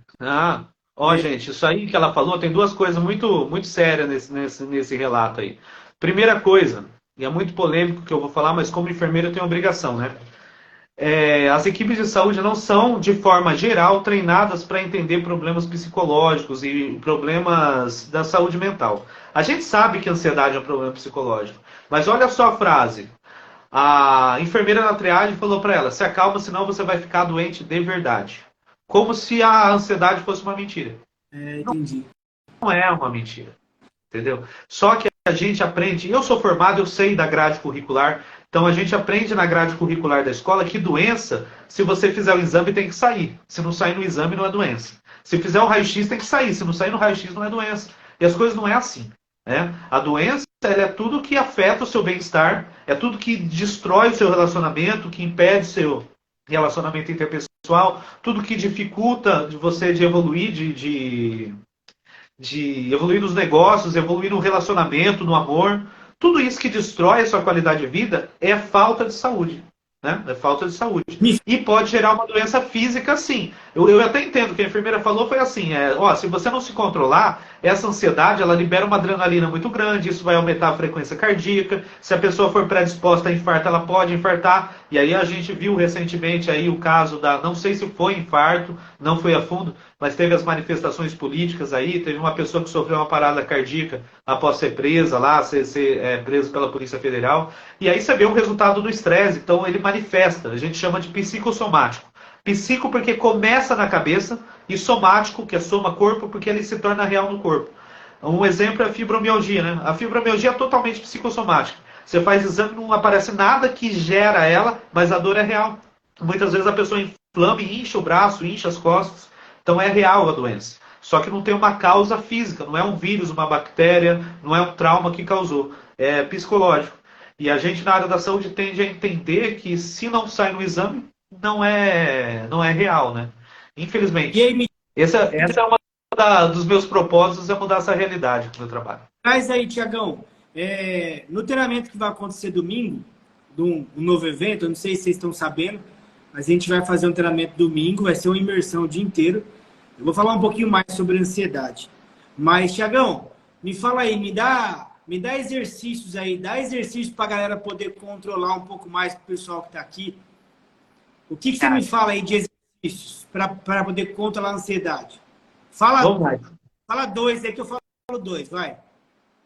Gente, isso aí que ela falou, tem duas coisas muito, muito sérias nesse relato aí. Primeira coisa, e é muito polêmico que eu vou falar, mas como enfermeiro eu tenho obrigação, né? As equipes de saúde não são, de forma geral, treinadas para entender problemas psicológicos e problemas da saúde mental. A gente sabe que a ansiedade é um problema psicológico, mas olha só a frase. A enfermeira na triagem falou para ela, se acalma, senão você vai ficar doente de verdade. Como se a ansiedade fosse uma mentira. Entendi. é uma mentira. Entendeu? Só que a gente aprende, eu sou formado, eu sei da grade curricular, então a gente aprende na grade curricular da escola que doença, se você fizer o exame, tem que sair. Se não sair no exame, não é doença. Se fizer o raio-x, tem que sair. Se não sair no raio-x, não é doença. E as coisas não é assim. Né? A doença ela é tudo que afeta o seu bem-estar, é tudo que destrói o seu relacionamento, que impede o seu relacionamento interpessoal, tudo que dificulta de você de evoluir, de evoluir nos negócios, evoluir no relacionamento, no amor. Tudo isso que destrói a sua qualidade de vida é falta de saúde. Né? É falta de saúde. E pode gerar uma doença física, sim. Eu até entendo que a enfermeira falou, foi assim, se você não se controlar, essa ansiedade, ela libera uma adrenalina muito grande, isso vai aumentar a frequência cardíaca, se a pessoa for predisposta a infarto, ela pode infartar, e aí a gente viu recentemente aí o caso não sei se foi infarto, não foi a fundo, mas teve as manifestações políticas aí, teve uma pessoa que sofreu uma parada cardíaca após ser presa lá, ser preso pela Polícia Federal, e aí você vê o resultado do estresse, então ele manifesta, a gente chama de psicossomático. Psico porque começa na cabeça e somático, que é soma corpo, porque ele se torna real no corpo. Um exemplo é a fibromialgia, né? A fibromialgia é totalmente psicossomática. Você faz exame, não aparece nada que gera ela, mas a dor é real. Muitas vezes a pessoa inflama e incha o braço, incha as costas. Então é real a doença. Só que não tem uma causa física, não é um vírus, uma bactéria, não é um trauma que causou. É psicológico. E a gente na área da saúde tende a entender que se não sai no exame, não é real, né? Infelizmente. E aí, Essa é uma dos meus propósitos, é mudar essa realidade do meu trabalho. traz aí, Tiagão, no treinamento que vai acontecer domingo, de um novo evento, eu não sei se vocês estão sabendo, mas a gente vai fazer um treinamento domingo, vai ser uma imersão o dia inteiro. Eu vou falar um pouquinho mais sobre ansiedade. Mas, Tiagão, me fala aí, me dá exercícios aí, dá exercícios para a galera poder controlar um pouco mais para o pessoal que está aqui. O que você me fala aí de exercícios para poder controlar a ansiedade? Fala 2 aí que eu falo 2, vai.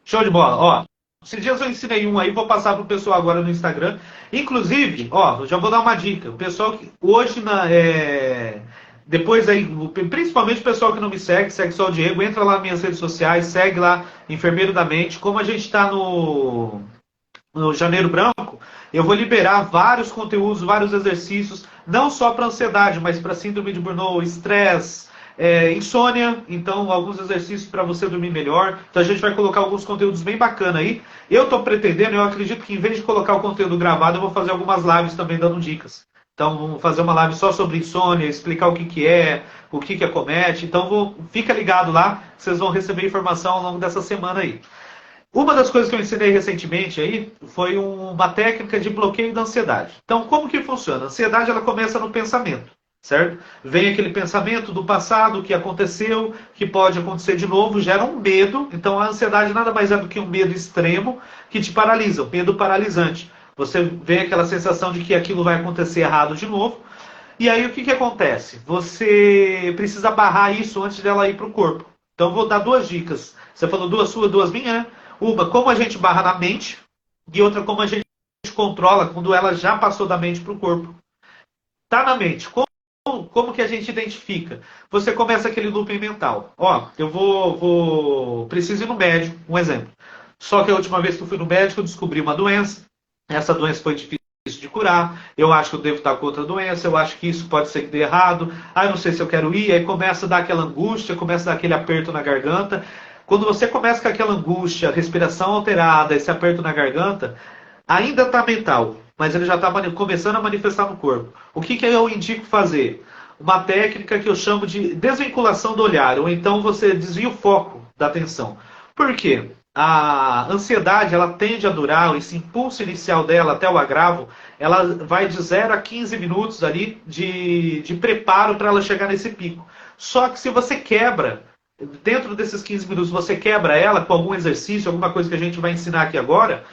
Show de bola. Ó, esses dias eu ensinei um aí, vou passar pro pessoal agora no Instagram. Inclusive, ó, eu já vou dar uma dica. O pessoal que hoje, depois aí, principalmente o pessoal que não me segue só o Diego, entra lá nas minhas redes sociais, segue lá, Enfermeiro da Mente. Como a gente está no Janeiro Branco, eu vou liberar vários conteúdos, vários exercícios, não só para ansiedade, mas para síndrome de Burnout, estresse, insônia, então alguns exercícios para você dormir melhor. Então a gente vai colocar alguns conteúdos bem bacanas aí. Eu estou pretendendo, eu acredito que em vez de colocar o conteúdo gravado, eu vou fazer algumas lives também dando dicas. Então vamos fazer uma live só sobre insônia, explicar o que é, o que acomete. Então fica ligado lá, vocês vão receber informação ao longo dessa semana aí. Uma das coisas que eu ensinei recentemente aí foi uma técnica de bloqueio da ansiedade. Então, como que funciona? A ansiedade ela começa no pensamento, certo? Vem aquele pensamento do passado, que aconteceu, que pode acontecer de novo, gera um medo. Então, a ansiedade nada mais é do que um medo extremo que te paralisa, um medo paralisante. Você vê aquela sensação de que aquilo vai acontecer errado de novo. E aí, o que acontece? Você precisa barrar isso antes dela ir para o corpo. Então, vou dar 2 dicas. Você falou 2 suas, 2 minhas, né? Uma, como a gente barra na mente, e outra, como a gente controla quando ela já passou da mente para o corpo. Tá na mente. Como que a gente identifica? Você começa aquele looping mental. Ó, eu preciso ir no médico, um exemplo. Só que a última vez que eu fui no médico, eu descobri uma doença. Essa doença foi difícil de curar. Eu acho que eu devo estar com outra doença. Eu acho que isso pode ser que dê errado. Eu não sei se eu quero ir. Aí começa a dar aquela angústia, começa a dar aquele aperto na garganta. Quando você começa com aquela angústia, respiração alterada, esse aperto na garganta, ainda está mental, mas ele já está começando a manifestar no corpo. O que eu indico fazer? Uma técnica que eu chamo de desvinculação do olhar, ou então você desvia o foco da atenção. Por quê? A ansiedade, ela tende a durar, esse impulso inicial dela até o agravo, ela vai de 0 a 15 minutos ali de preparo para ela chegar nesse pico. Só que se você quebra, dentro desses 15 minutos, você quebra ela com algum exercício, alguma coisa que a gente vai ensinar aqui agora,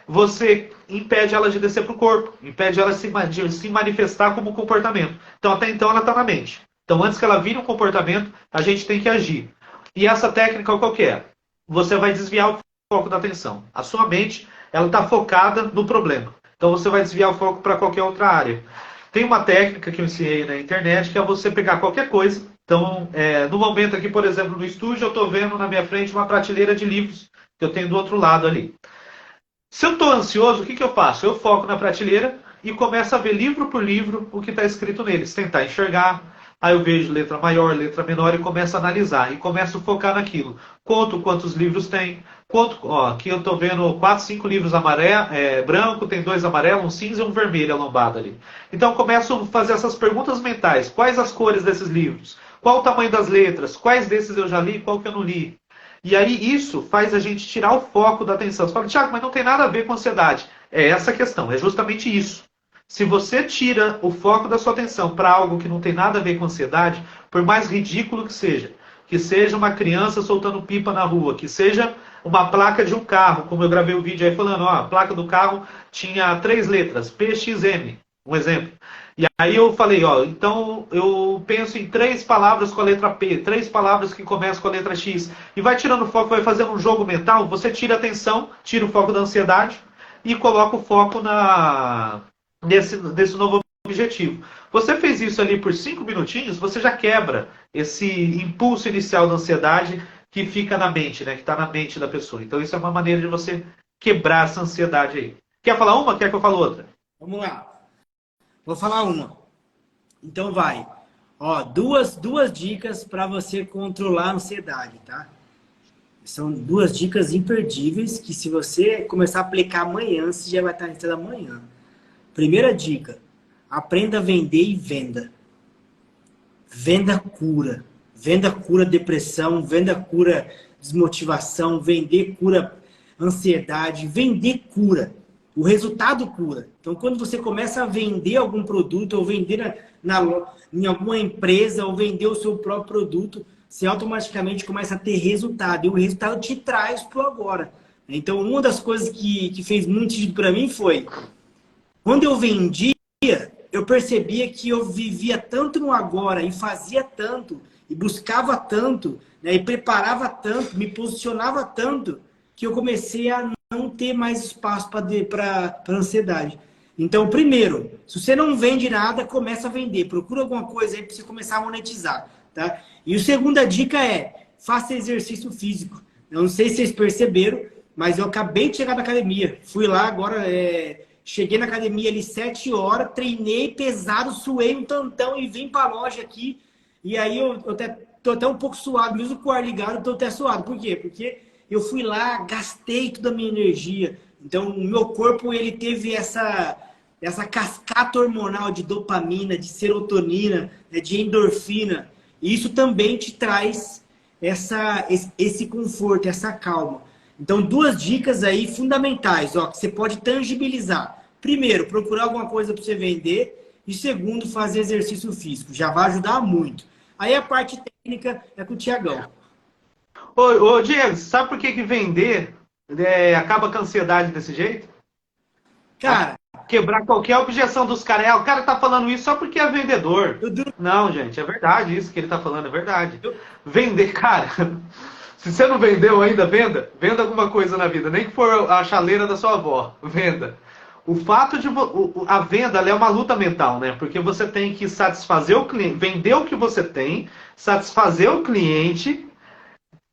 você impede ela de descer para o corpo, impede ela de se manifestar como comportamento. Então, até então, ela está na mente. Então, antes que ela vire um comportamento, a gente tem que agir. E essa técnica qual que é? Você vai desviar o foco da atenção. A sua mente, ela está focada no problema. Então, você vai desviar o foco para qualquer outra área. Tem uma técnica que eu ensinei na internet, que é você pegar qualquer coisa. Então, no momento aqui, por exemplo, no estúdio, eu estou vendo na minha frente uma prateleira de livros que eu tenho do outro lado ali. Se eu estou ansioso, o que eu faço? Eu foco na prateleira e começo a ver livro por livro o que está escrito neles, tentar enxergar. Aí eu vejo letra maior, letra menor e começo a analisar. E começo a focar naquilo. Conto quantos livros tem. Aqui eu estou vendo 4, 5 livros branco, tem 2 amarelos, um cinza e um vermelho alombado ali. Então eu começo a fazer essas perguntas mentais. Quais as cores desses livros? Qual o tamanho das letras? Quais desses eu já li? Qual que eu não li? E aí isso faz a gente tirar o foco da atenção. Você fala, Thiago, mas não tem nada a ver com ansiedade. É essa a questão, é justamente isso. Se você tira o foco da sua atenção para algo que não tem nada a ver com ansiedade, por mais ridículo que seja uma criança soltando pipa na rua, que seja uma placa de um carro, como eu gravei o vídeo aí falando, a placa do carro tinha 3 letras, PXM, um exemplo. E aí eu falei, então eu penso em 3 palavras com a letra P, 3 palavras que começam com a letra X, e vai tirando o foco, vai fazendo um jogo mental, você tira a atenção, tira o foco da ansiedade e coloca o foco nesse novo objetivo. Você fez isso ali por 5 minutinhos, você já quebra esse impulso inicial da ansiedade que fica na mente, né? Que está na mente da pessoa. Então isso é uma maneira de você quebrar essa ansiedade aí. Quer falar uma? Quer que eu fale outra? Vamos lá. Vou falar uma. Então vai. Duas dicas para você controlar a ansiedade, tá? São 2 dicas imperdíveis que se você começar a aplicar amanhã, você já vai estar na da manhã. Primeira dica. Aprenda a vender e venda. Venda cura. Venda cura depressão, venda cura desmotivação, vender cura ansiedade, vender cura. O resultado cura. Então, quando você começa a vender algum produto, ou vender em alguma empresa, ou vender o seu próprio produto, você automaticamente começa a ter resultado. E o resultado te traz para o agora. Então, uma das coisas que fez muito sentido para mim foi, quando eu vendia, eu percebia que eu vivia tanto no agora, e fazia tanto, e buscava tanto, né, e preparava tanto, me posicionava tanto, que eu comecei a não ter mais espaço para ansiedade. Então, primeiro, se você não vende nada, começa a vender. Procura alguma coisa aí para você começar a monetizar. Tá? E a segunda dica é, faça exercício físico. Eu não sei se vocês perceberam, mas eu acabei de chegar na academia. Fui lá agora, cheguei na academia ali 7 horas, treinei pesado, suei um tantão e vim para a loja aqui. E aí eu tô até um pouco suado, mesmo com o ar ligado, eu tô até suado. Por quê? Porque eu fui lá, gastei toda a minha energia. Então, o meu corpo, ele teve essa cascata hormonal de dopamina, de serotonina, né, de endorfina. E isso também te traz esse conforto, essa calma. Então, 2 dicas aí fundamentais, que você pode tangibilizar. Primeiro, procurar alguma coisa para você vender. E segundo, fazer exercício físico. Já vai ajudar muito. Aí a parte técnica é com o Thiagão. Ô Diego, sabe por que vender acaba com a ansiedade desse jeito? Cara... Quebrar qualquer objeção dos caras. O cara tá falando isso só porque é vendedor. Não, gente, é verdade isso que ele tá falando, é verdade. Vender, cara... Se você não vendeu ainda, venda. Venda alguma coisa na vida. Nem que for a chaleira da sua avó. Venda. O fato de... A venda ela é uma luta mental, né? Porque você tem que satisfazer o cliente, vender o que você tem, satisfazer o cliente,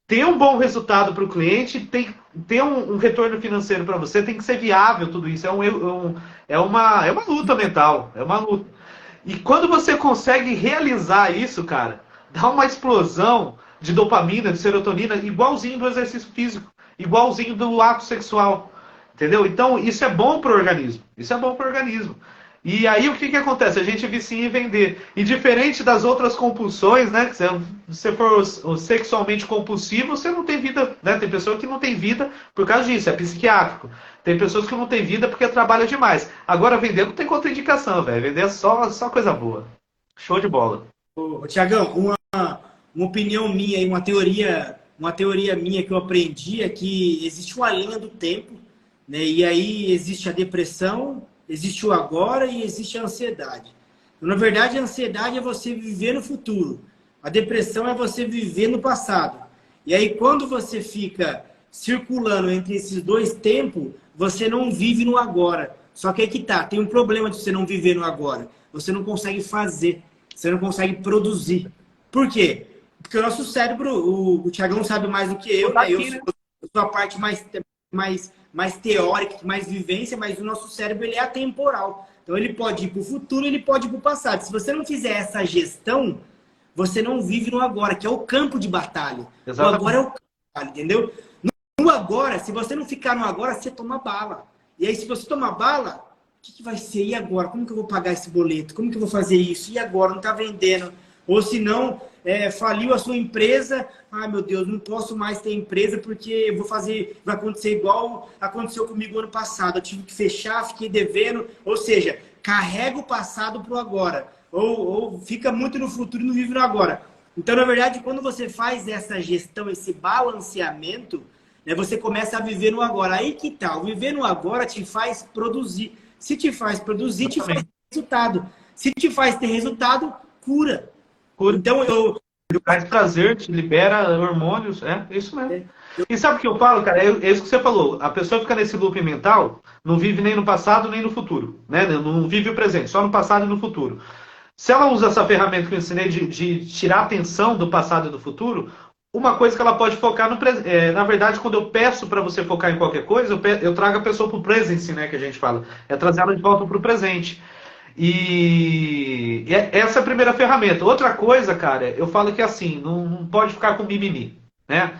ter um bom resultado para o cliente, ter um retorno financeiro para você, tem que ser viável tudo isso. É uma luta mental. É uma luta. E quando você consegue realizar isso, cara, dá uma explosão de dopamina, de serotonina, igualzinho do exercício físico, igualzinho do ato sexual. Entendeu? Então, isso é bom para o organismo. Isso é bom para o organismo. E aí, o que acontece? A gente vicia em vender. E diferente das outras compulsões, né? Se você for sexualmente compulsivo, você não tem vida, né? Tem pessoa que não tem vida por causa disso, é psiquiátrico. Tem pessoas que não têm vida porque trabalham demais. Agora, vender não tem contraindicação, velho. Vender é só coisa boa. Show de bola. Ô, Thiagão, uma opinião minha e uma teoria minha que eu aprendi é que existe uma linha do tempo, né? E aí existe a depressão, existe o agora e existe a ansiedade. Na verdade, a ansiedade é você viver no futuro. A depressão é você viver no passado. E aí, quando você fica circulando entre esses 2 tempos, você não vive no agora. Só que aí que tá, tem um problema de você não viver no agora. Você não consegue fazer, você não consegue produzir. Por quê? Porque o nosso cérebro, o Thiagão sabe mais do que eu, né? Eu sou a parte mais teórica, mais vivência, mas o nosso cérebro ele é atemporal. Então ele pode ir para o futuro, ele pode ir para o passado. Se você não fizer essa gestão, você não vive no agora, que é o campo de batalha. Exatamente. O agora é o campo de batalha, entendeu? No agora, se você não ficar no agora, você toma bala. E aí, se você tomar bala, o que vai ser? E agora? Como que eu vou pagar esse boleto? Como que eu vou fazer isso? E agora? Não está vendendo. Ou se não, faliu a sua empresa. Ai, meu Deus, não posso mais ter empresa porque vai acontecer igual aconteceu comigo ano passado. Eu tive que fechar, fiquei devendo. Ou seja, carrega o passado para o agora. Ou fica muito no futuro e não vive no agora. Então, na verdade, quando você faz essa gestão, esse balanceamento, né, você começa a viver no agora. Aí que tal? Viver no agora te faz produzir. Se te faz produzir, te faz ter resultado. Se te faz ter resultado, cura. Então, traz prazer, te libera hormônios, é isso mesmo. E sabe o que eu falo, cara? É isso que você falou. A pessoa fica nesse loop mental, não vive nem no passado nem no futuro, né? Não vive o presente, só no passado e no futuro. Se ela usa essa ferramenta que eu ensinei de tirar a atenção do passado e do futuro, uma coisa que ela pode focar no presente. Na verdade, quando eu peço para você focar em qualquer coisa, eu trago a pessoa para o presence, né? Que a gente fala. É trazer ela de volta para o presente. E essa é a primeira ferramenta. Outra coisa, cara, eu falo que assim, não pode ficar com mimimi, né?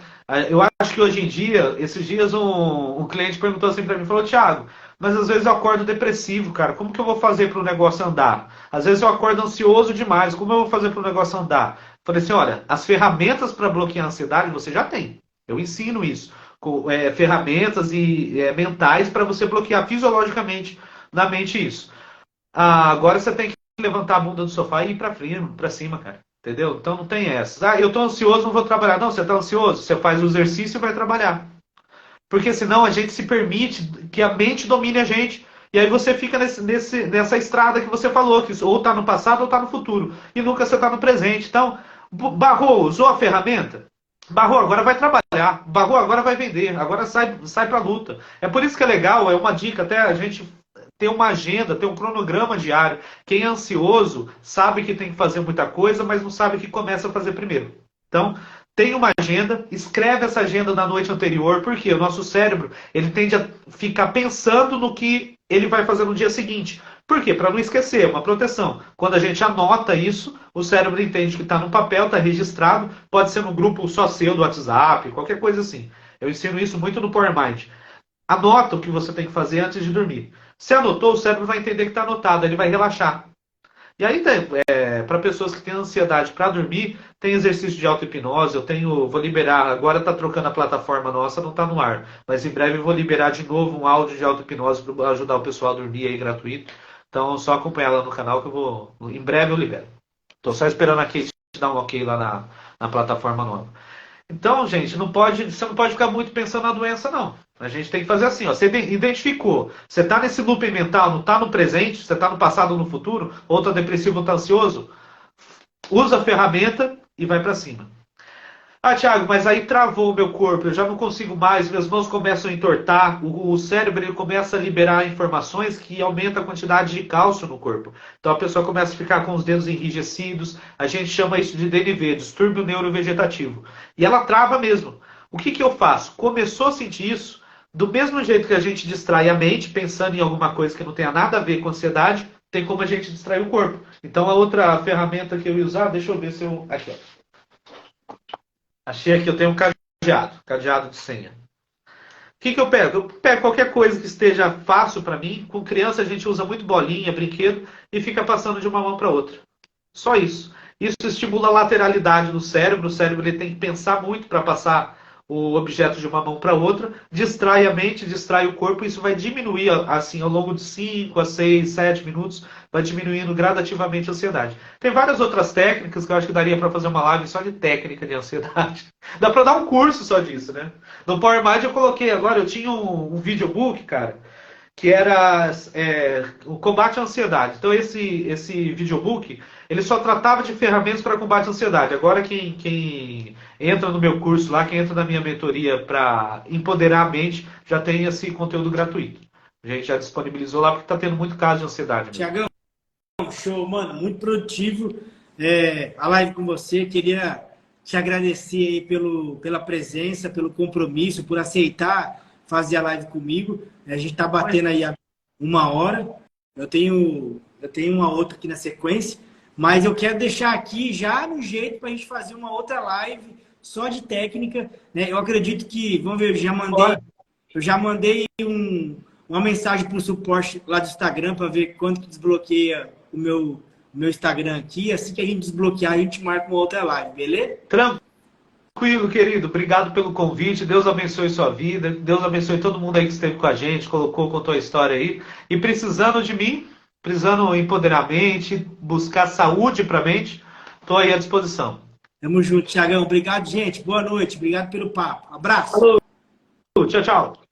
Eu acho que hoje em dia, esses dias um cliente perguntou assim para mim, falou, Thiago, mas às vezes eu acordo depressivo, cara, como que eu vou fazer para o negócio andar? Às vezes eu acordo ansioso demais, como eu vou fazer para o negócio andar? Falei assim, olha, as ferramentas para bloquear a ansiedade você já tem. Eu ensino isso. Ferramentas mentais para você bloquear fisiologicamente na mente isso. Agora você tem que levantar a bunda do sofá e ir pra cima, cara. Entendeu? Então não tem essa. Eu tô ansioso, não vou trabalhar. Não, você tá ansioso? Você faz o exercício e vai trabalhar. Porque senão a gente se permite que a mente domine a gente. E aí você fica nessa estrada que você falou, que ou tá no passado ou tá no futuro. E nunca você tá no presente. Então, barrou, usou a ferramenta? Barrou, agora vai trabalhar. Barrou, agora vai vender. Agora sai pra luta. É por isso que é legal, é uma dica até a gente ter uma agenda, ter um cronograma diário. Quem é ansioso sabe que tem que fazer muita coisa, mas não sabe que começa a fazer primeiro. Então, tem uma agenda, escreve essa agenda na noite anterior, porque o nosso cérebro ele tende a ficar pensando no que ele vai fazer no dia seguinte. Por quê? Para não esquecer, é uma proteção. Quando a gente anota isso, o cérebro entende que está no papel, está registrado, pode ser no grupo só seu do WhatsApp, qualquer coisa assim. Eu ensino isso muito no PowerMind. Anota o que você tem que fazer antes de dormir. Se anotou, o cérebro vai entender que está anotado, ele vai relaxar. E aí, para pessoas que têm ansiedade para dormir, tem exercício de auto-hipnose. Vou liberar, agora está trocando a plataforma nossa, não está no ar. Mas em breve eu vou liberar de novo um áudio de auto-hipnose para ajudar o pessoal a dormir aí gratuito. Então, só acompanhar lá no canal que em breve eu libero. Estou só esperando a Kate dar um ok lá na plataforma nova. Então, gente, você não pode ficar muito pensando na doença, não. A gente tem que fazer assim, ó. Você identificou, você está nesse loop mental, não está no presente, você está no passado ou no futuro, ou está depressivo ou está ansioso, usa a ferramenta e vai para cima. Ah, Thiago, mas aí travou o meu corpo, eu já não consigo mais, minhas mãos começam a entortar, o cérebro ele começa a liberar informações que aumentam a quantidade de cálcio no corpo. Então a pessoa começa a ficar com os dedos enrijecidos, a gente chama isso de DNV, distúrbio neurovegetativo. E ela trava mesmo. O que eu faço? Começou a sentir isso, do mesmo jeito que a gente distrai a mente, pensando em alguma coisa que não tenha nada a ver com ansiedade, tem como a gente distrair o corpo. Então a outra ferramenta que eu ia usar, deixa eu ver se eu... Aqui, ó. Achei aqui, eu tenho um cadeado de senha. O que eu pego? Eu pego qualquer coisa que esteja fácil para mim. Com criança a gente usa muito bolinha, brinquedo, e fica passando de uma mão para outra. Só isso. Isso estimula a lateralidade do cérebro. O cérebro ele tem que pensar muito para passar o objeto de uma mão para outra. Distrai a mente, distrai o corpo. Isso vai diminuir, assim, ao longo de 5 a 6, 7 minutos, vai diminuindo gradativamente a ansiedade. Tem várias outras técnicas que eu acho que daria para fazer uma live só de técnica de ansiedade. Dá para dar um curso só disso, né? No PowerMind eu coloquei agora, eu tinha um videobook, cara, que era o combate à ansiedade. Então esse videobook, ele só tratava de ferramentas para combate à ansiedade. Agora quem entra no meu curso lá, quem entra na minha mentoria para empoderar a mente, já tem esse conteúdo gratuito. A gente já disponibilizou lá porque está tendo muito caso de ansiedade. Tiagão, show, mano, muito produtivo. a live com você. Queria te agradecer aí pela presença, pelo compromisso, por aceitar fazer a live comigo. A gente está batendo aí a 1 hora. Eu tenho uma outra aqui na sequência, mas eu quero deixar aqui já no jeito para a gente fazer uma outra live só de técnica, né? Eu acredito que, vamos ver, eu já mandei uma mensagem para o suporte lá do Instagram para ver quando que desbloqueia o meu Instagram aqui. Assim que a gente desbloquear, a gente marca uma outra live, beleza? Tranquilo, querido. Obrigado pelo convite. Deus abençoe sua vida. Deus abençoe todo mundo aí que esteve com a gente, contou a história aí. E precisando de mim, precisando empoderamento, buscar saúde para a mente, estou aí à disposição. Tamo junto, Thiagão. Obrigado, gente. Boa noite. Obrigado pelo papo. Abraço. Falou. Tchau, tchau.